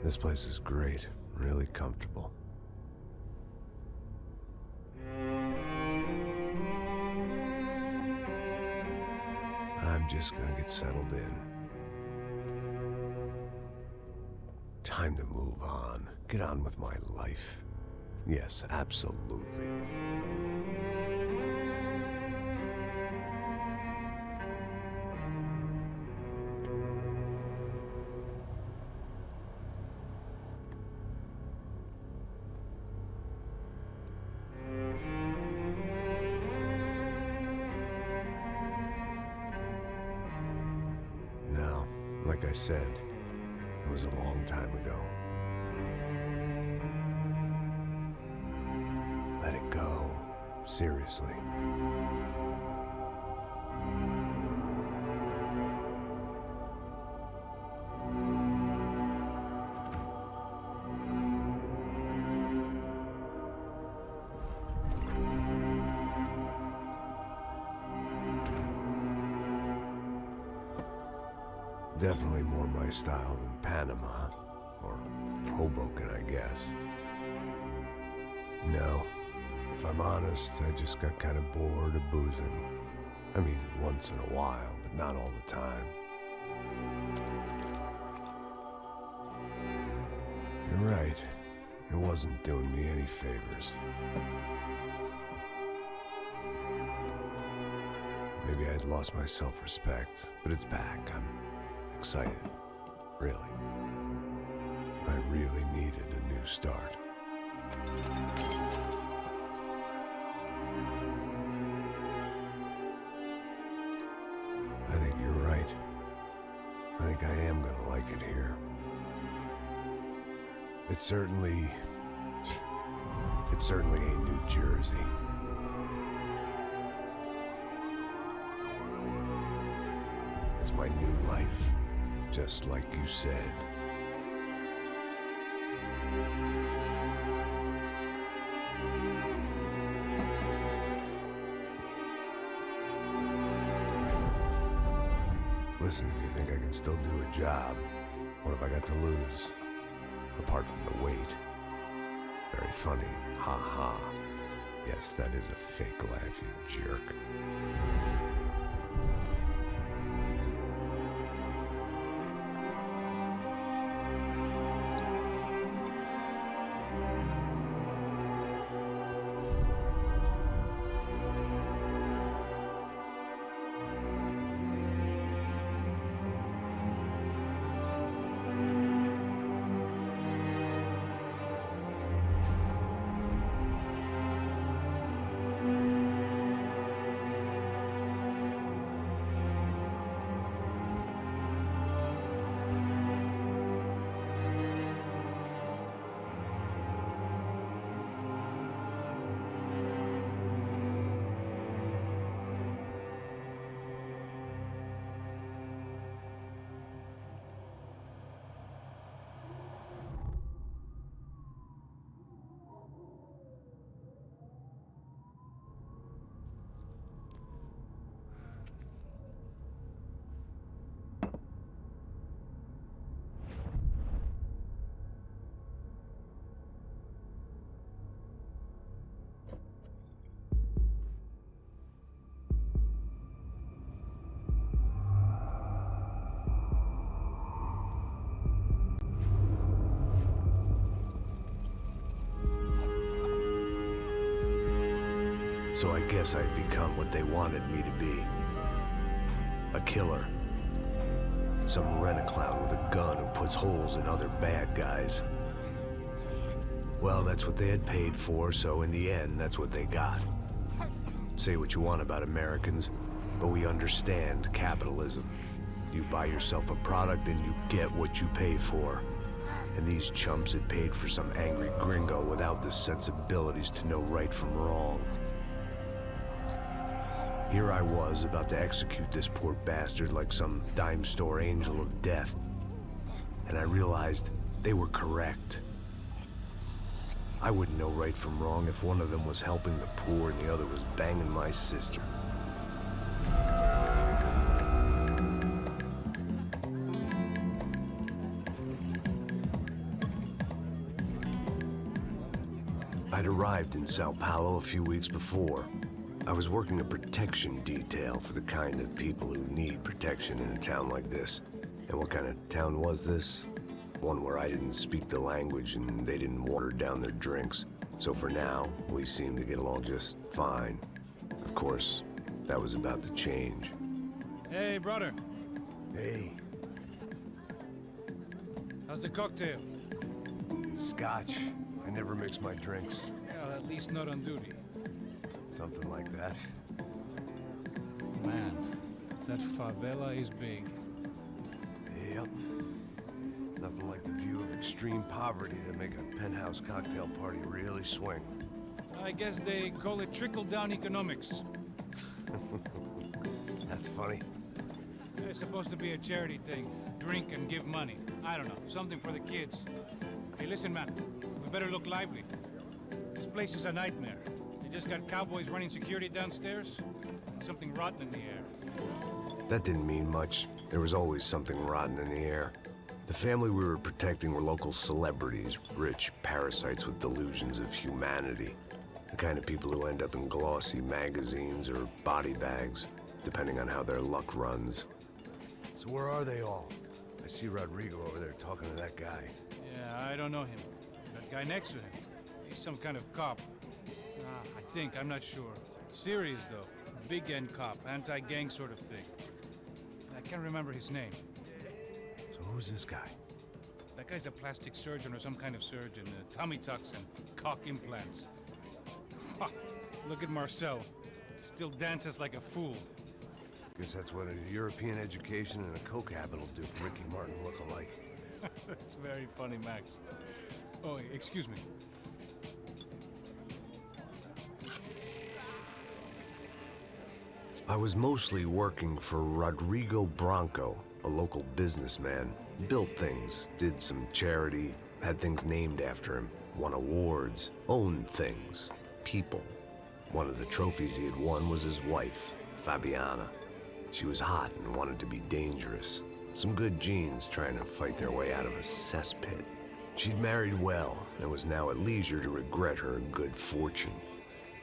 This place is great, really comfortable. I'm just gonna get settled in. Time to move on. Get on with my life. Yes, absolutely. Now, like I said, it was a long time ago. Let it go. Seriously. Definitely more my style than Panama, or Hoboken, I guess. No, if I'm honest, I just got kind of bored of boozing. I mean, once in a while, but not all the time. You're right, it wasn't doing me any favors. Maybe I'd lost my self-respect, but it's back. I'm excited, really. I really needed a new start. I think you're right. I think I am gonna like it here. It's certainly ain't New Jersey. It's my new life, just like you said. Listen, if you think I can still do a job, what have I got to lose? Apart from the weight. Very funny. Ha ha. Yes, that is a fake laugh, you jerk. So I guess I'd become what they wanted me to be. A killer. Some rent-a-clown with a gun who puts holes in other bad guys. Well, that's what they had paid for, so in the end, that's what they got. Say what you want about Americans, but we understand capitalism. You buy yourself a product and you get what you pay for. And these chumps had paid for some angry gringo without the sensibilities to know right from wrong. Here I was, about to execute this poor bastard like some dime store angel of death. And I realized they were correct. I wouldn't know right from wrong if one of them was helping the poor and the other was banging my sister. I'd arrived in Sao Paulo a few weeks before. I was working a protection detail for the kind of people who need protection in a town like this. And what kind of town was this? One where I didn't speak the language and they didn't water down their drinks. So for now, we seemed to get along just fine. Of course, that was about to change. Hey, brother. Hey. How's the cocktail? It's scotch. I never mix my drinks. Well, at least not on duty. Something like that. Man, that favela is big. Yep. Nothing like the view of extreme poverty to make a penthouse cocktail party really swing. I guess they call it trickle-down economics. That's funny. It's supposed to be a charity thing. Drink and give money. I don't know, something for the kids. Hey, listen, man. We better look lively. This place is a nightmare. They just got cowboys running security downstairs. Something rotten in the air. That didn't mean much. There was always something rotten in the air. The family we were protecting were local celebrities, rich parasites with delusions of humanity. The kind of people who end up in glossy magazines or body bags, depending on how their luck runs. So where are they all? I see Rodrigo over there talking to that guy. Yeah, I don't know him. That guy next to him. He's some kind of cop. I think, I'm not sure. Serious, though. Big end cop, anti-gang sort of thing. I can't remember his name. So who's this guy? That guy's a plastic surgeon or some kind of surgeon. Tummy tucks and cock implants. Ha! Look at Marcel. Still dances like a fool. Guess that's what a European education and a coke habit will do for Ricky Martin look-alike. That's very funny, Max. Oh, excuse me. I was mostly working for Rodrigo Branco, a local businessman. Built things, did some charity, had things named after him, won awards, owned things, people. One of the trophies he had won was his wife, Fabiana. She was hot and wanted to be dangerous. Some good genes trying to fight their way out of a cesspit. She'd married well and was now at leisure to regret her good fortune.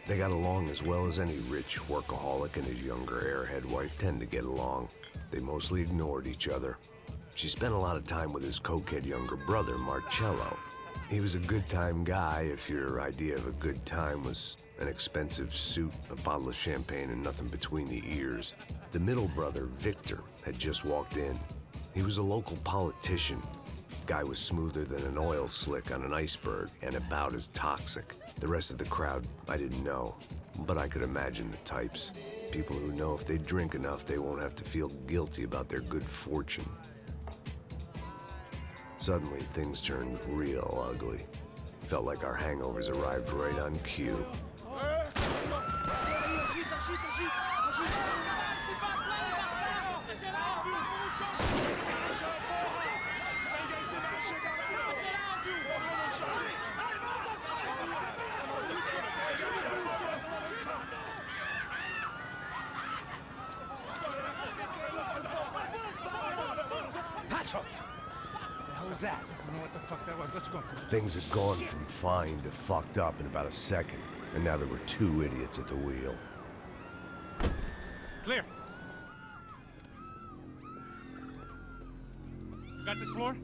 They got along as well as any rich workaholic and his younger airhead wife tend to get along. They mostly ignored each other. She spent a lot of time with his cokehead younger brother, Marcello. He was a good-time guy if your idea of a good time was an expensive suit, a bottle of champagne, and nothing between the ears. The middle brother, Victor, had just walked in. He was a local politician. Guy was smoother than an oil slick on an iceberg and about as toxic. The rest of the crowd, I didn't know, but I could imagine the types. People who know if they drink enough, they won't have to feel guilty about their good fortune. Suddenly, things turned real ugly. Felt like our hangovers arrived right on cue. What was that? I don't know what the fuck that was. Let's go. Things had gone from fine to fucked up in about a second, and now there were two idiots at the wheel. Clear. You got this floor?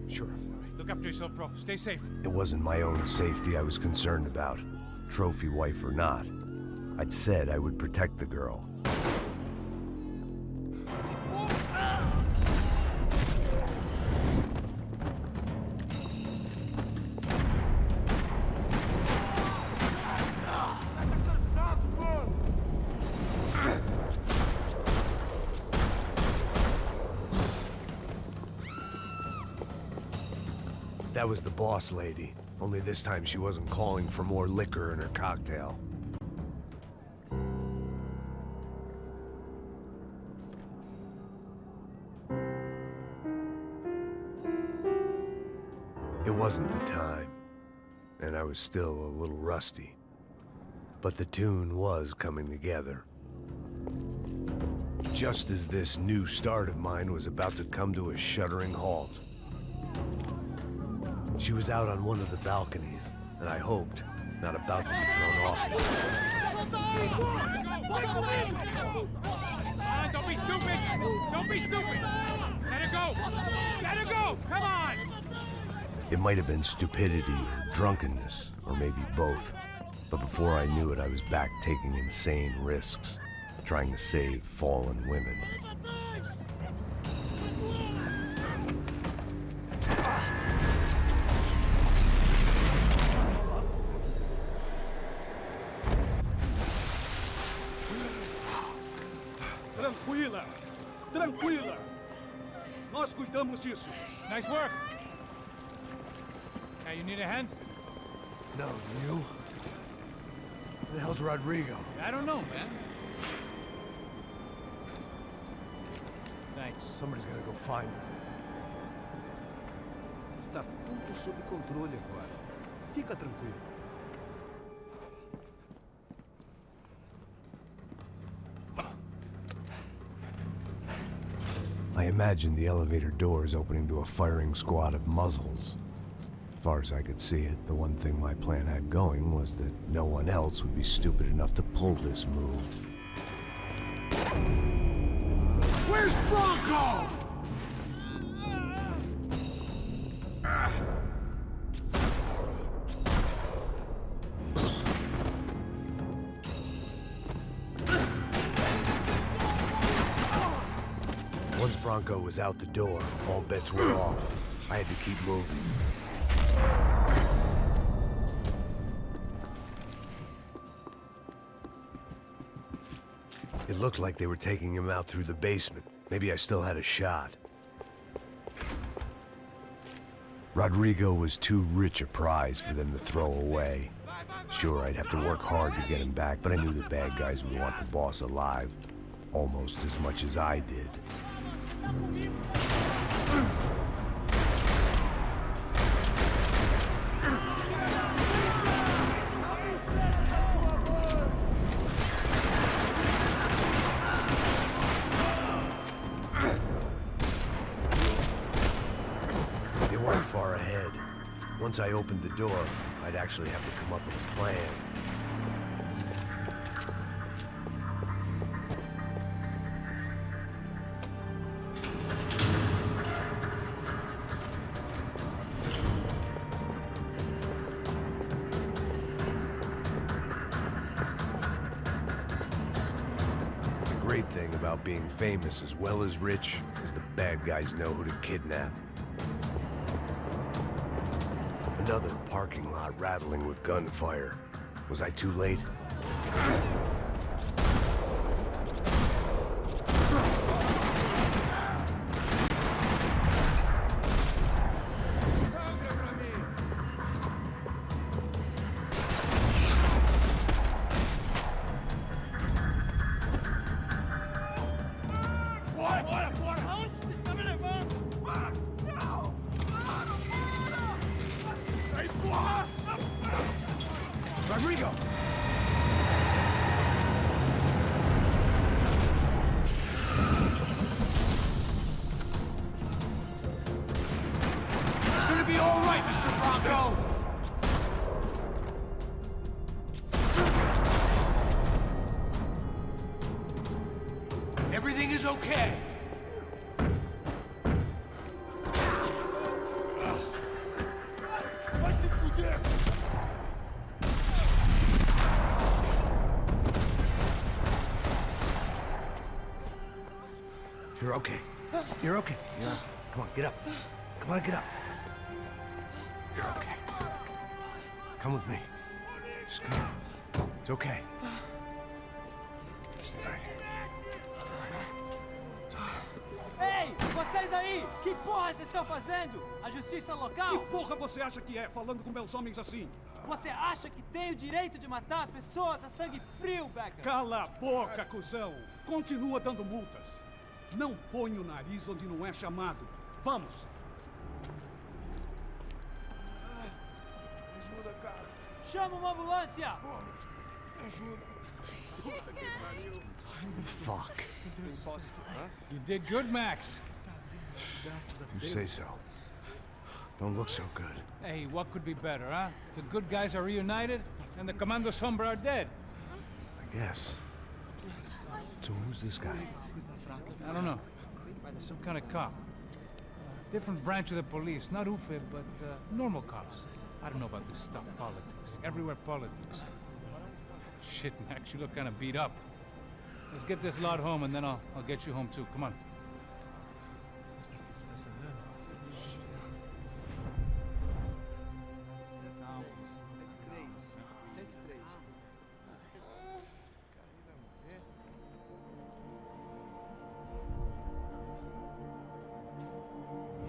Sure. Look after yourself, bro. Stay safe. It wasn't my own safety I was concerned about, trophy wife or not. I'd said I would protect the girl. That was the boss lady, only this time she wasn't calling for more liquor in her cocktail. It wasn't the time, and I was still a little rusty. But the tune was coming together. Just as this new start of mine was about to come to a shuddering halt. She was out on one of the balconies, and I hoped, Not about to be thrown off. Don't be stupid! Don't be stupid! Let her go! Let her go! Come on! It might have been stupidity or drunkenness, or maybe both. But before I knew it, I was back taking insane risks, trying to save fallen women. Tranquila! Tranquila! Nós cuidamos disso. Nice work! Hey, you need a hand? No, you? Who the hell's Rodrigo? I don't know, man. Thanks. Somebody's gotta go find him. Está tudo sob controle agora. Fica tranquilo. I imagined the elevator doors opening to a firing squad of muzzles. As far as I could see it, the one thing my plan had going was that no one else would be stupid enough to pull this move. Where's Bronco? Once Bronco was out the door, all bets were off. I had to keep moving. It looked like they were taking him out through the basement. Maybe I still had a shot. Rodrigo was too rich a prize for them to throw away. Sure, I'd have to work hard to get him back, but I knew the bad guys would want the boss alive almost as much as I did. They weren't far ahead. Once I opened the door, I'd actually have to come up with a plan. The great thing about being famous as well as rich is the bad guys know who to kidnap. Another parking lot rattling with gunfire. Was I too late? Rodrigo! It's gonna be all right, Mr. Bronco! Everything is okay. You're okay. You're okay. Come on, get up. Come on, get up. You're okay. Come with me. Just come on. It's okay. Stay right here. It's okay. Ei, vocês aí! Que porra vocês estão fazendo? A justiça Que local? porra você acha que é, falando com meus homens assim? Você acha que tem o direito de matar as pessoas a sangue frio, Becker? Cala a boca, cuzão! Continua dando multas. Não põe o nariz onde não é chamado. Vamos! Ajuda, cara. Chama uma ambulância! Fuck. You did good, Max. You say so. Don't look so good. Hey, what could be better, huh? The good guys are reunited, and the Commando Sombra are dead. I guess. So who's this guy? I don't know. Some kind of cop. Different branch of the police. Not UFE, but normal cops. I don't know about this stuff, politics. Everywhere politics. Shit, Max, you look kind of beat up. Let's get this lot home, and then I'll get you home too. Come on. Calma. 103. 103.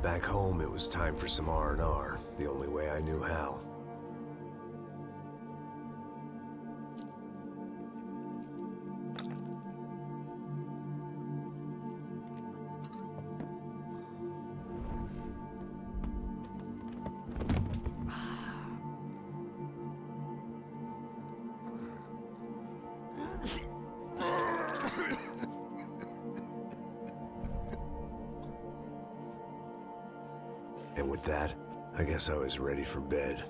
Back home, it was time for some R&R, the only way I knew how. And with that, I guess I was ready for bed.